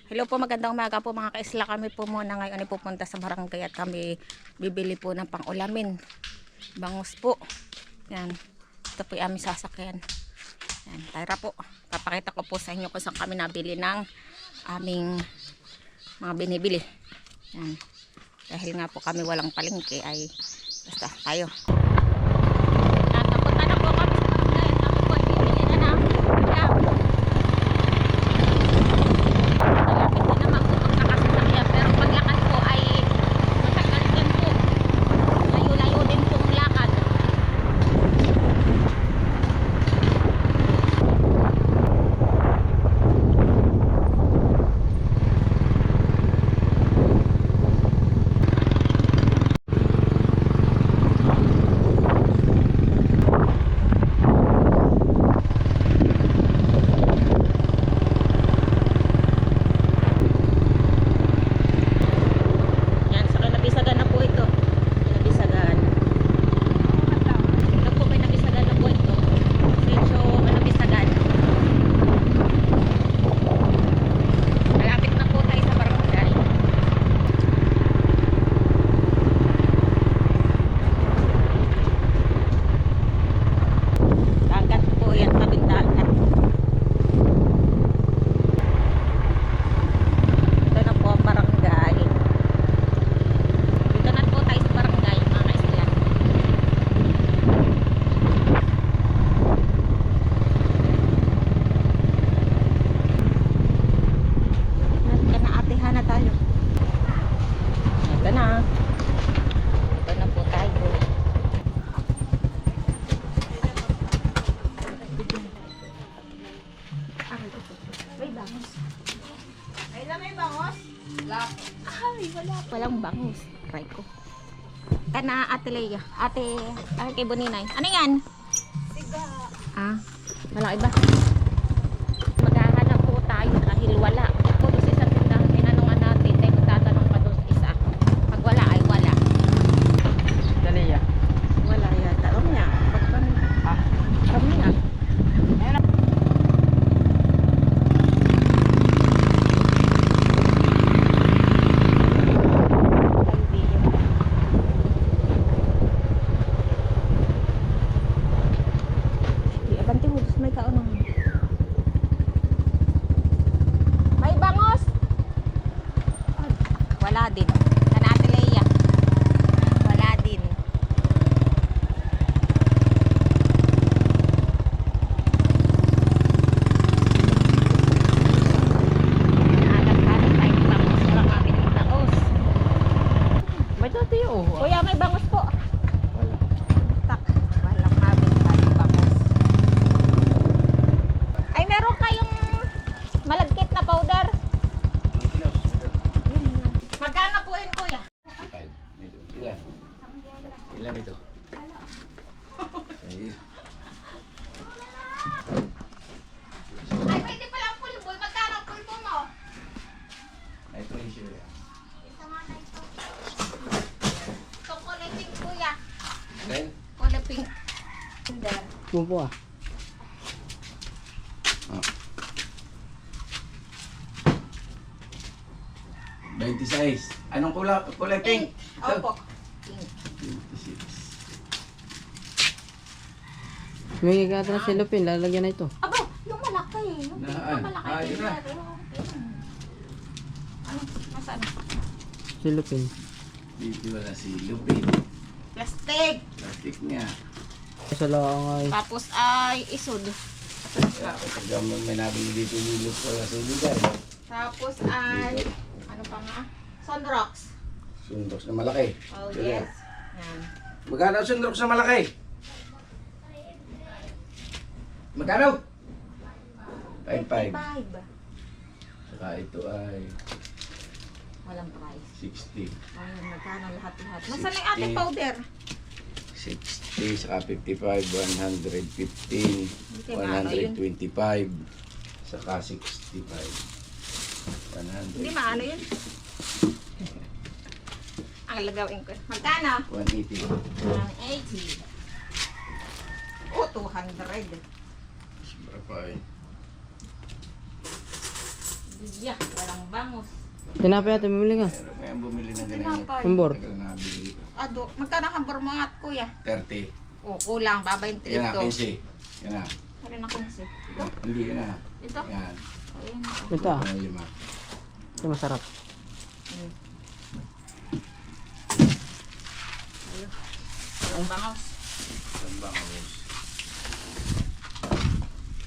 Hello po, magandang umaga po mga kaisla. Kami po muna ngayon ay pupunta sa barangay at kami bibili po ng pang-ulamin. Bangus po. Yan. Ito po yung aming sasakyan. Yan. Tara po. Papakita ko po sa inyo kung saan kami nabili ng aming mga binibili. Yan. Dahil nga po kami walang palengke ay basta tayo. Napunta na po kami sa barangay at kami po ay bibili na ng ulam. Pero paglakad po ay matagal din po. Layo-layo din pong lakad. Walang bangus. Try ko. Kana Ate Leia. Ate kay Boninay. Ano yan? Siga. Ah, walang iba. Maghahanap po tayo dahil wala. Kung doon sa isang tindahan, tinanungan natin. Dahil magtatanong pa doon sa isa. Pag wala ay wala. Leia. Wala yata. O nga. Pag kami. Ah, kami nga. May bangos. Wala din. Kana Ate Leia. Wala din. Naalag-alag tayo ng bangos. Walang kami ng bangos. May dati yun. Kuya, may bangos po. Wala. Tak. Walang kami tayong bangos. Ay, meron kayong malagkit na powder. Magkano po yun, kuya? Ilan? Ilan ito? Ay, pwede palang pulbo. Magkano ang pulbo mo? Ay, ito yung siya. Isa nga na ito. Ito, kulay pink, kuya. Then? Kulay pink. Kumpo ah. 26. Anong kulay pink? Opo. Pink. 26. May gata na silupin, lalagyan na ito. Aba, yung malaki. Yung pink na malaki. yun na. Ano? Nasaan? Silupin. Dito wala si Lupin. Plastic. Plastic niya. Sa lang ay Tapos ay isod. Kaya kapag may nabili dito yung lupa wala sa lugar. Tapos ay, ano pa nga? Sunrocks. Sundox na malaki. Oh, yes. Yan. Magkano ang sundox na malaki? Magkano? 5.5. 5. Saka ito ay Walang price. 60. Ayun, magkano lahat-lahat. Nasaan na yung ating powder? 60, saka 55, 115, Hindi maano yun. 125, saka 65, 100. Hindi maano yun. Ang lagawin ko. Magkano? 180. 180. Oh, 200. Sobra pa eh. Yeah, walang bangus. Tinapay ate, bumili ka. Pero may ang bumili ng ganyan. Tinapay. Pambor. Tagal na nabili. Ado, magkano hambor mo nga kuya? 30. O, kulang, babayin Yan na, ito. 15. Yan na. Wala na kasi. Yan. Hindi, yan na. Ito? Yan. Ayun. Ito ah. Yan, 5. Ito masarap. Walang bangus. Ang bangus.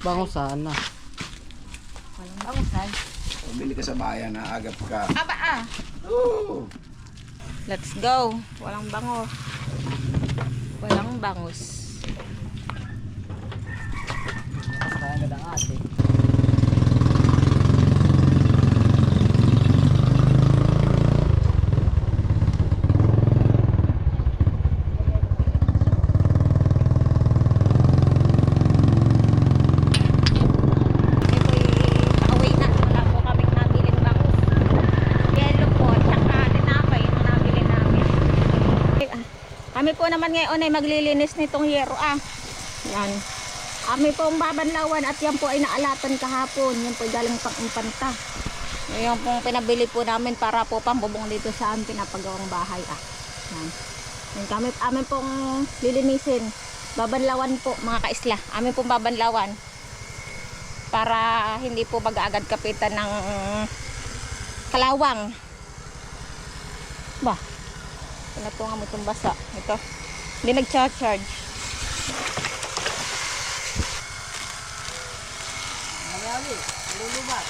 Bango saan na? Walang bangus ay. Pabili ka sa bayan, agap ka. Aba ah. Oo. Let's go. Walang bangus. Walang bangus. Kaya agad ang ate. Pauwi na. Wala po kaming nabiling bangus. Yelo po, tsaka tinapay yung nabili namin. Kami po naman ngayon ay maglilinis nitong yero Yan. Kami pong babanlawan at yan po ay naalatan kahapon. Yan po ay galing pang impanta. Yan pong pinabili po namin para po pambubong dito sa aming pinapagawang bahay Yan. Yan amin pong lilinisin. Babanlawan po mga kaisla. Amin pong babanlawan. Para hindi po mag-agad kapitan ng kalawang. Ba? Ito na po nga mo itong basa. Ito. Hindi nag-charge. Mayali, lulubat.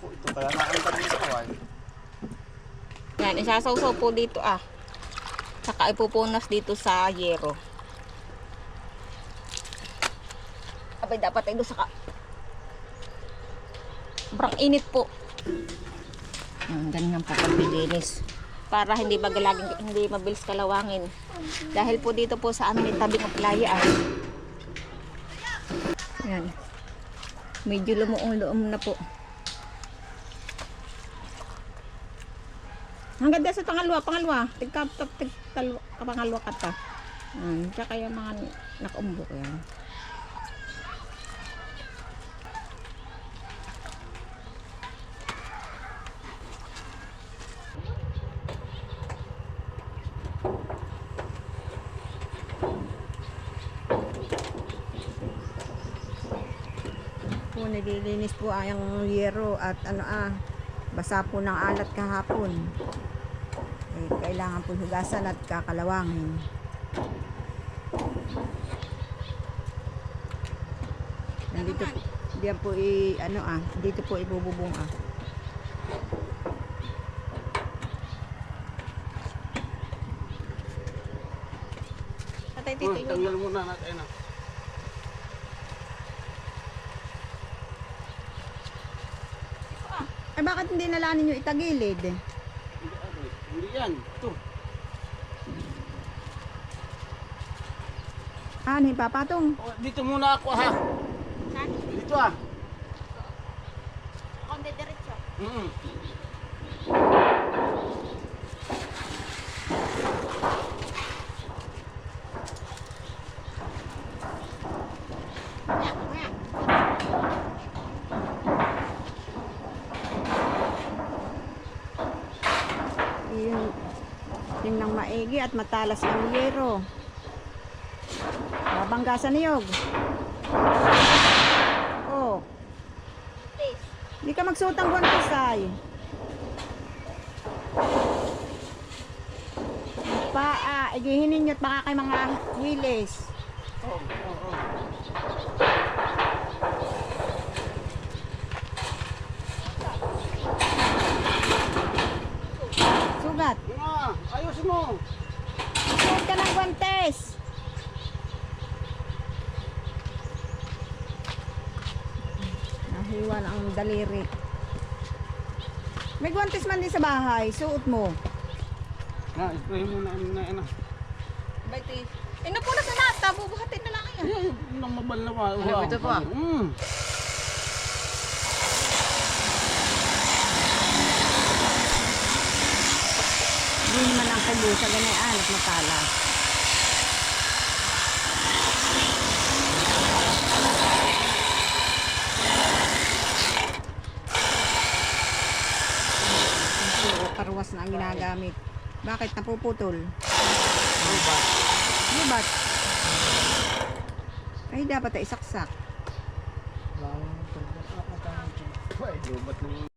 Ito pala naangkat din sa kawan. Yan, isasawsaw po dito Saka ipupunas dito sa yero. Abay, dapat ay doon sa sobrang init po. Ganyan po paglilinis. Para hindi hindi mabilis kalawangin. Dahil po dito po sa amin tabing ng playa Yan. Medyo lumuong-luom na po. Hanggang dyan sa pangalawa. Pangalawa ka ta. Tsaka yung mga nakumbok yan. Po, nililinis po ang yero at basa po ng alat kahapon. Kailangan po hugasan at kakalawangin. Dito po, diyan po dito po ibububong Tatay Tito, Tanggal muna natin. Ay bakit hindi nalanin nyo itagilid? Hindi yan. Ito. Ano yung papatong? Dito muna ako ha. Dito Ako hindi diretso. Yung nang maigi at matalas ang yero. Babanggasan niyog. Oh. Hindi ka magsuotang guwantes ay. Igihinin nyo at baka kay mga hilis. Sugat. Ayusin mo. Suot ka ng guwantes. Nahiwa na ang daliri. May guwantes man din sa bahay. Suot mo. Spray mo na. Baiti. Napunas na nata. Bubuhatin na lang yan. Yun ang mabal na wa. Ito pa. Hindi naman ang kubo sa ganay alat matalas. ruwas na ang ginagamit. Bakit napuputol? Lubat. Lubat. Ay, dapat ay isaksak. Bang.